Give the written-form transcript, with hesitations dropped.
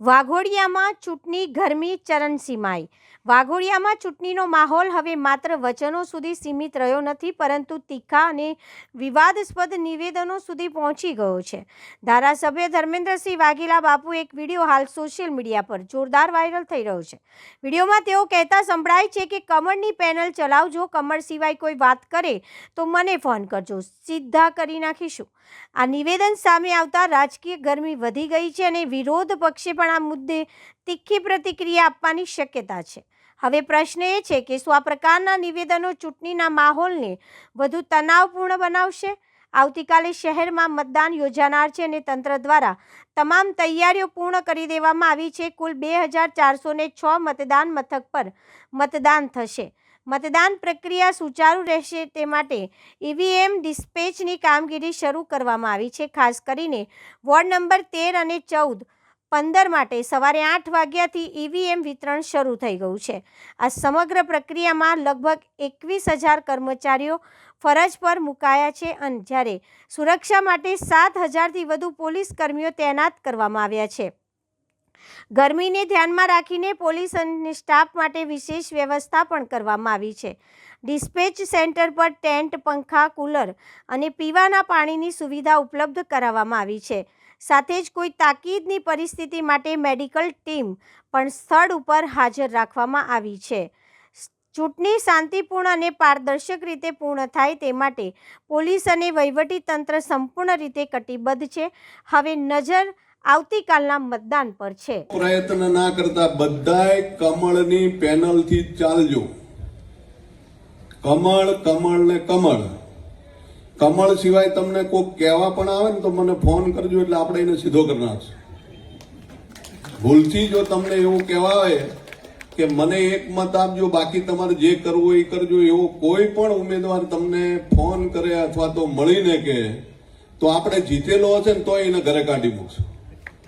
વાઘોડિયામાં ચૂંટણી ગરમી ચરમસીમાએ. વાઘોડિયામાં ચૂંટણીનો માહોલ હવે માત્ર વચનો સુધી સીમિત રહ્યો નથી, પરંતુ તીખા અને વિવાદાસ્પદ નિવેદનો સુધી પહોંચી ગયો છે. ધારાસભ્ય ધર્મેન્દ્રસિંહ વાઘેલા બાપુ એક વિડીયો હાલ સોશિયલ મીડિયા પર જોરદાર વાયરલ થઈ રહ્યો છે. વિડીયોમાં તેઓ કહેતા સંભળાય છે કે કમળની પેનલ ચલાવજો, કમળ સિવાય કોઈ વાત કરે તો મને ફોન કરજો, સીધા કરી નાખીશું. આ નિવેદન સામે આવતા રાજકીય ગરમી વધી ગઈ છે અને વિરોધ પક્ષે પણ આ મુદ્દે તીખી પ્રતિક્રિયા આપવાની શક્યતા છે. હવે પ્રશ્ન એ છે કે શું આ પ્રકારના નિવેદનો ચૂંટણીના માહોલને વધુ તણાવપૂર્ણ બનાવશે? આવતીકાલે શહેરમાં મતદાન યોજાનાર છે અને તંત્ર દ્વારા તમામ તૈયારીઓ પૂર્ણ કરી દેવામાં આવી છે. કુલ 2406 મતદાન મથક પર મતદાન થશે. મતદાન પ્રક્રિયા સુચારુ રહેશે તે માટે ઈવીએમ ડિસ્પેચની કામગીરી શરૂ કરવામાં આવી છે. ખાસ કરીને વોર્ડ નંબર 13 અને 14, 15 માટે સવારે 8 વાગ્યાથી ઈવીએમ વિતરણ શરૂ થઈ ગયું છે. આ સમગ્ર પ્રક્રિયામાં લગભગ 21,000 કર્મચારીઓ ફરજ પર મુકાયા છે, અને જ્યારે સુરક્ષા માટે 7,000થી વધુ પોલીસ કર્મીઓ તૈનાત કરવામાં આવ્યા છે. ગરમીને ધ્યાનમાં રાખીને પોલીસ અને સ્ટાફ માટે વિશેષ વ્યવસ્થા પણ કરવામાં આવી છે. ડિસ્પેચ સેન્ટર પર ટેન્ટ, પંખા, કુલર અને પીવાના પાણીની સુવિધા ઉપલબ્ધ કરાવવામાં આવી છે. સાથે જ કોઈ તાકીદની પરિસ્થિતિ માટે મેડિકલ ટીમ પણ સ્થળ ઉપર હાજર રાખવામાં આવી છે. ચૂંટણી શાંતિપૂર્ણ અને પારદર્શક રીતે પૂર્ણ થાય તે માટે પોલીસ અને વહીવટી તંત્ર સંપૂર્ણ રીતે કટિબદ્ધ છે. હવે નજર આવતીકાલના મતદાન પર છે. પ્રયત્ન ના કરતા બધાય કમળની પેનલથી ચાલજો. કમળ, કમળ ને કમળ. કમળ સિવાય તમને કોઈ કહેવા પણ આવે ને તો મને ફોન કરજો, એટલે આપણે એને સીધો કરી નાખશું. ભૂલથી જો તમને એવું કહેવાય કે મને એક મત આપજો, બાકી તમારે જે કરવું એ કરજો, એવો કોઈ પણ ઉમેદવાર તમને ફોન કરે અથવા તો મળીને કહે તો આપણે જીતેલો હશે ને તો એને ઘરે કાઢી મૂકશું.